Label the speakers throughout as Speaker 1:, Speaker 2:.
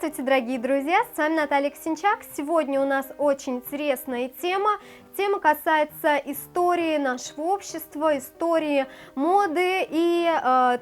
Speaker 1: Здравствуйте, дорогие друзья! С вами Наталья Ксенчак. Сегодня у нас очень интересная тема. Тема касается истории нашего общества, истории моды и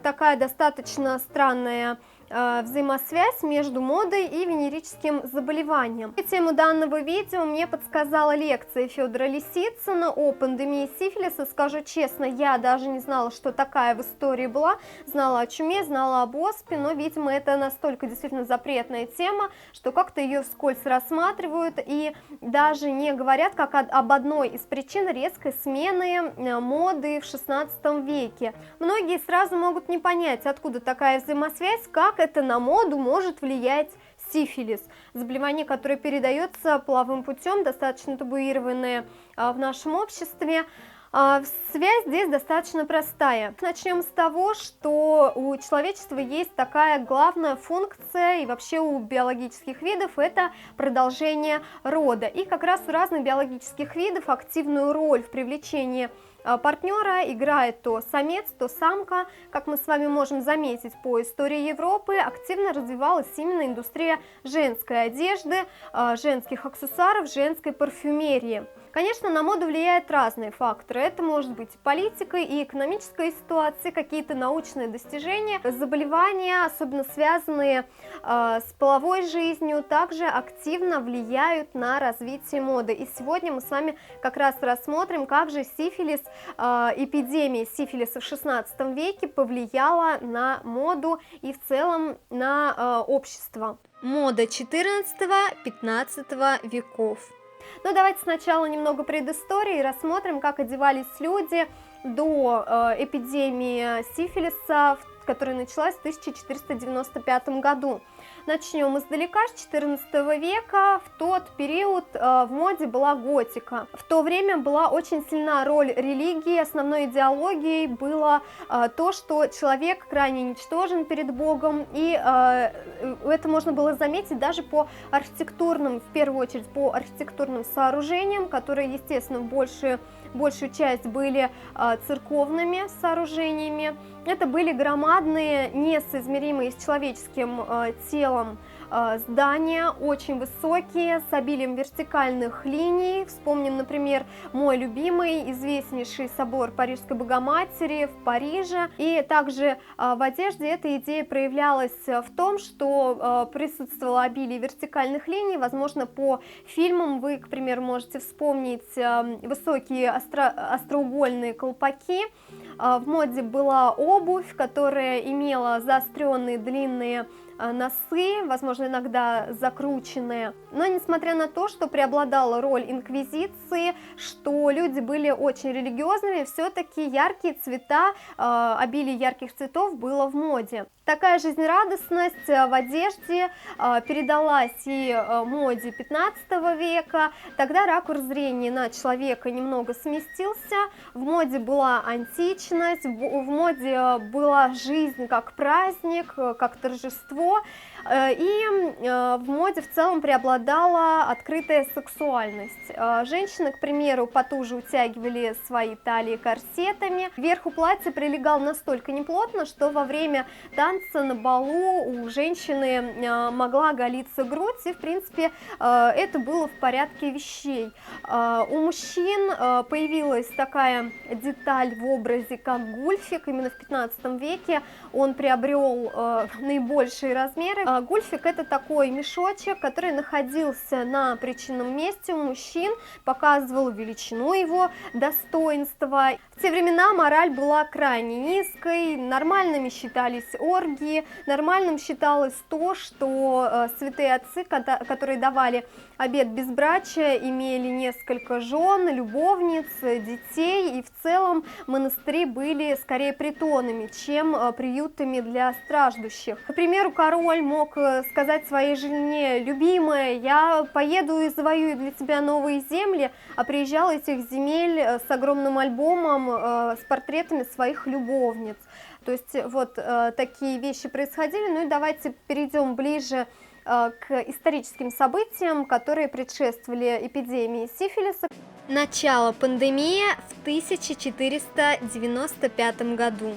Speaker 1: такая достаточно странная взаимосвязь между модой и венерическим заболеванием. Тему данного видео мне подсказала лекция Федора Лисицына о пандемии сифилиса. Скажу честно, я даже не знала, что такая в истории была. Знала о чуме, знала об оспе, но, видимо, это настолько действительно запретная тема, что как-то ее вскользь рассматривают и даже не говорят как об одной из причин резкой смены моды в XVI веке. Многие сразу могут не понять, откуда такая взаимосвязь, как это на моду может влиять сифилис. Заболевание, которое передается половым путем, достаточно табуированное в нашем обществе. Связь здесь достаточно простая. Начнем с того, что у человечества есть такая главная функция, и вообще у биологических видов, это продолжение рода. И как раз у разных биологических видов активную роль в привлечении партнера играет то самец, то самка. Как мы с вами можем заметить по истории Европы, активно развивалась именно индустрия женской одежды, женских аксессуаров, женской парфюмерии. Конечно, на моду влияют разные факторы. Это может быть и политика, и экономическая ситуация, какие-то научные достижения. Заболевания, особенно связанные с половой жизнью, также активно влияют на развитие моды. И сегодня мы с вами как раз рассмотрим, как же сифилис, эпидемия сифилиса в XVI веке повлияла на моду и в целом на общество. Мода XIV-XV веков. Но давайте сначала немного предыстории и рассмотрим, как одевались люди до эпидемии сифилиса, которая началась в 1495 году. Начнем издалека, с XIV века. В тот период в моде была готика. В то время была очень сильна роль религии. Основной идеологией было то, что человек крайне ничтожен перед Богом. И это можно было заметить даже по архитектурным, в первую очередь по архитектурным сооружениям, которые, естественно, большую часть были церковными сооружениями. Это были громадные, несоизмеримые с человеческим телом здания, очень высокие, с обилием вертикальных линий. Вспомним, например, мой любимый, известнейший собор Парижской Богоматери в Париже. И также в одежде эта идея проявлялась в том, что присутствовало обилие вертикальных линий. Возможно, по фильмам вы, к примеру, можете вспомнить высокие остроугольные колпаки. В моде была обувь, которая имела заостренные длинные носы, возможно, иногда закрученные. Но несмотря на то, что преобладала роль инквизиции, что люди были очень религиозными, все-таки яркие цвета, обилие ярких цветов было в моде. Такая жизнерадостность в одежде передалась и моде XV века. Тогда ракурс зрения на человека немного сместился. В моде была античность, в моде была жизнь как праздник, как торжество. И в моде в целом преобладала открытая сексуальность. Женщины, к примеру, потуже утягивали свои талии корсетами. Верху платья прилегал настолько неплотно, что во время танца на балу у женщины могла оголиться грудь, и, в принципе, это было в порядке вещей. У мужчин появилась такая деталь в образе, как гульфик. Именно в XV веке он приобрел наибольшие размеры. Гульфик – это такой мешочек, который находился на причинном месте у мужчин, показывал величину его достоинства. В те времена мораль была крайне низкой, нормальными считались оргии, нормальным считалось то, что святые отцы, которые давали обет безбрачия, имели несколько жен, любовниц, детей, и в целом монастыри были скорее притонами, чем приютами для страждущих. К примеру, король мог сказать своей жене: любимая, я поеду и завоюю для тебя новые земли, а приезжал из этих земель с огромным альбомом с портретами своих любовниц. То есть вот такие вещи происходили. Ну и давайте перейдем ближе к историческим событиям, которые предшествовали эпидемии сифилиса. Начало пандемии в 1495 году.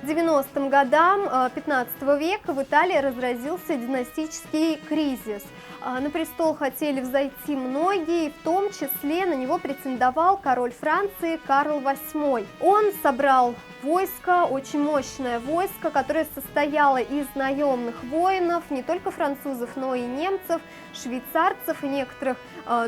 Speaker 1: К 90-м годам 15 века в Италии разразился династический кризис. На престол хотели взойти многие, и в том числе на него претендовал король Франции Карл VIII. Он собрал войско, очень мощное войско, которое состояло из наемных воинов, не только французов, но и немцев, швейцарцев и некоторых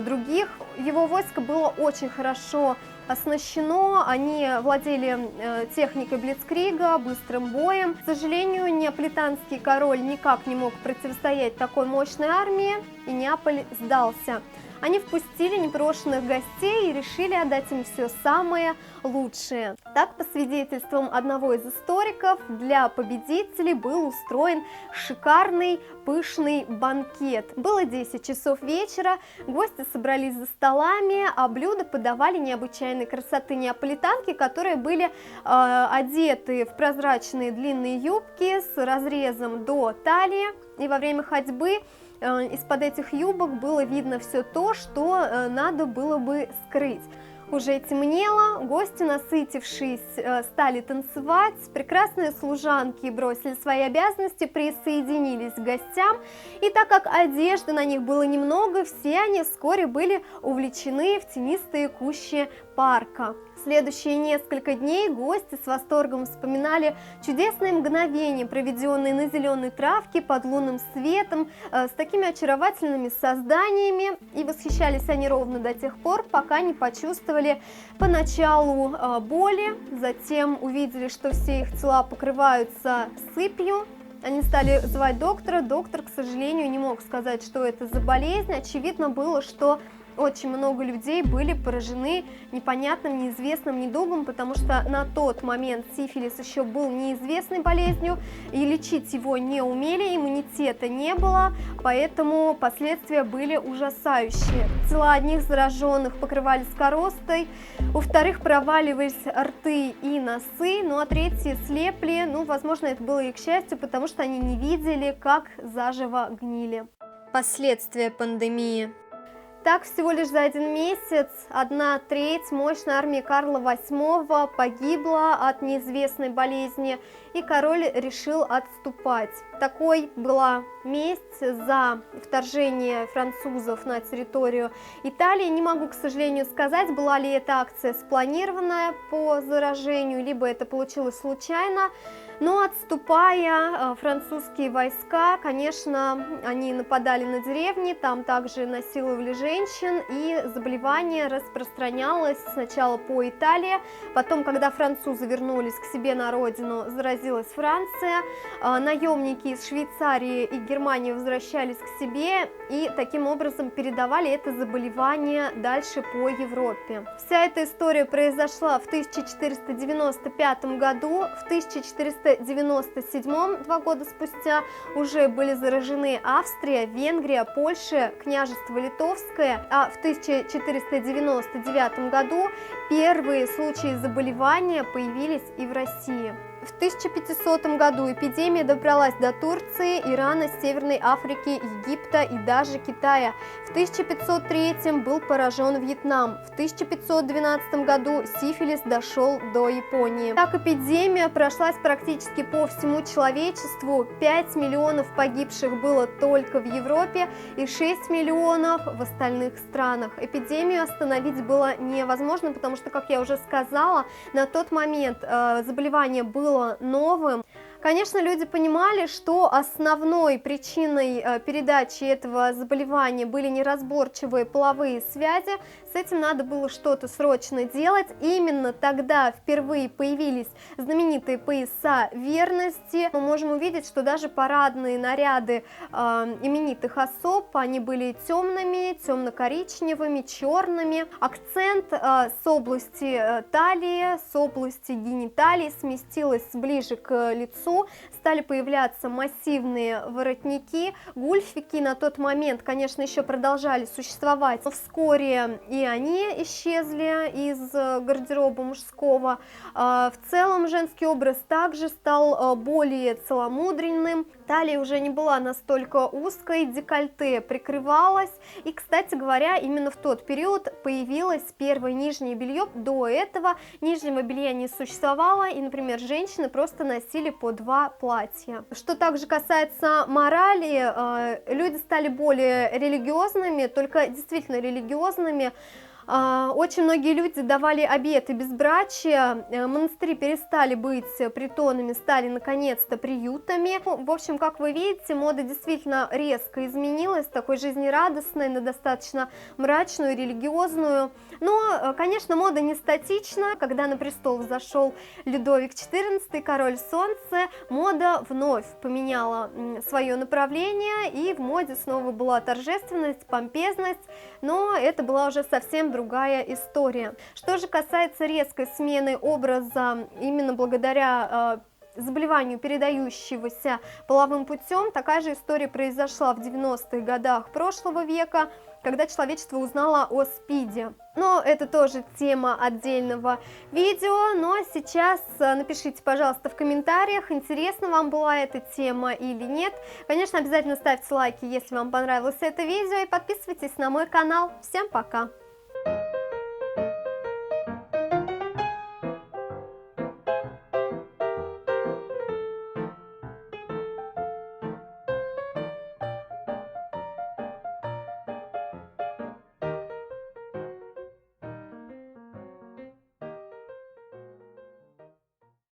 Speaker 1: других. Его войско было очень хорошо оснащено, они владели техникой блицкрига, быстрым боем. К сожалению, неаполитанский король никак не мог противостоять такой мощной армии, и Неаполь сдался. Они впустили непрошенных гостей и решили отдать им все самое лучшее. Так, по свидетельствам одного из историков, для победителей был устроен шикарный, пышный банкет. Было 10 часов вечера, гости собрались за столами, а блюда подавали необычайной красоты неаполитанки, которые были одеты в прозрачные длинные юбки с разрезом до талии, и во время ходьбы из-под этих юбок было видно все то, что надо было бы скрыть. Уже темнело, гости, насытившись, стали танцевать, прекрасные служанки бросили свои обязанности, присоединились к гостям, и так как одежды на них было немного, все они вскоре были увлечены в тенистые кущи парка. В следующие несколько дней гости с восторгом вспоминали чудесные мгновения, проведенные на зеленой травке под лунным светом, с такими очаровательными созданиями, и восхищались они ровно до тех пор, пока не почувствовали поначалу боли, затем увидели, что все их тела покрываются сыпью. Они стали звать доктора. Доктор, к сожалению, не мог сказать, что это за болезнь. Очевидно было, что очень много людей были поражены непонятным, неизвестным недугом, потому что на тот момент сифилис еще был неизвестной болезнью, и лечить его не умели, иммунитета не было, поэтому последствия были ужасающие. Тела одних зараженных покрывались коростой, у вторых проваливались рты и носы, ну а третьи слепли, возможно, это было и к счастью, потому что они не видели, как заживо гнили. Последствия пандемии. Так, всего лишь за один месяц 1/3 мощной армии Карла VIII погибла от неизвестной болезни, и король решил отступать. Такой была месть за вторжение французов на территорию Италии. Не могу, к сожалению, сказать, была ли эта акция спланированная по заражению, либо это получилось случайно. Но отступая, французские войска, конечно, они нападали на деревни, там также насиловали женщин, и заболевание распространялось сначала по Италии, потом, когда французы вернулись к себе на родину, заразилась Франция, наемники из Швейцарии и Германии возвращались к себе и таким образом передавали это заболевание дальше по Европе. Вся эта история произошла в 1495 году, в 1497, 2 года спустя, уже были заражены Австрия, Венгрия, Польша, княжество Литовское, а в 1499 году первые случаи заболевания появились и в России. В 1500 году эпидемия добралась до Турции, Ирана, Северной Африки, Египта и даже Китая. В 1503 был поражен Вьетнам. В 1512 году сифилис дошел до Японии. Так эпидемия прошлась практически по всему человечеству. 5 миллионов погибших было только в Европе и 6 миллионов в остальных странах. Эпидемию остановить было невозможно, потому что, как я уже сказала, на тот момент заболевание было новым. Конечно, люди понимали, что основной причиной передачи этого заболевания были неразборчивые половые связи. С этим надо было что-то срочно делать. Именно тогда впервые появились знаменитые пояса верности. Мы можем увидеть, что даже парадные наряды именитых особ, они были темными, темно-коричневыми, черными. Акцент с области талии, с области гениталий сместилась ближе к лицу. Стали появляться массивные воротники, гульфики на тот момент, конечно, еще продолжали существовать, но вскоре и они исчезли из гардероба мужского. В целом женский образ также стал более целомудренным. талия уже не была настолько узкой, декольте прикрывалось. И, кстати говоря, именно в тот период появилось первое нижнее белье. До этого нижнего белья не существовало, и, например, женщины просто носили по 2 платья. Что также касается морали, люди стали более религиозными, только действительно религиозными. Очень многие люди давали обеты безбрачия, монастыри перестали быть притонами, стали наконец-то приютами. В общем, как вы видите, мода действительно резко изменилась, такой жизнерадостной на достаточно мрачную, религиозную. Но, конечно, мода не статична. Когда на престол взошел Людовик XIV, король солнца, мода вновь поменяла свое направление, и в моде снова была торжественность, помпезность, но это была уже совсем другая история. Что же касается резкой смены образа именно благодаря заболеванию, передающегося половым путем, такая же история произошла в 90-х годах прошлого века, когда человечество узнало о СПИДе. Но это тоже тема отдельного видео. Но сейчас напишите, пожалуйста, в комментариях, интересна вам была эта тема или нет. Конечно, обязательно ставьте лайки, если вам понравилось это видео, и подписывайтесь на мой канал. Всем пока!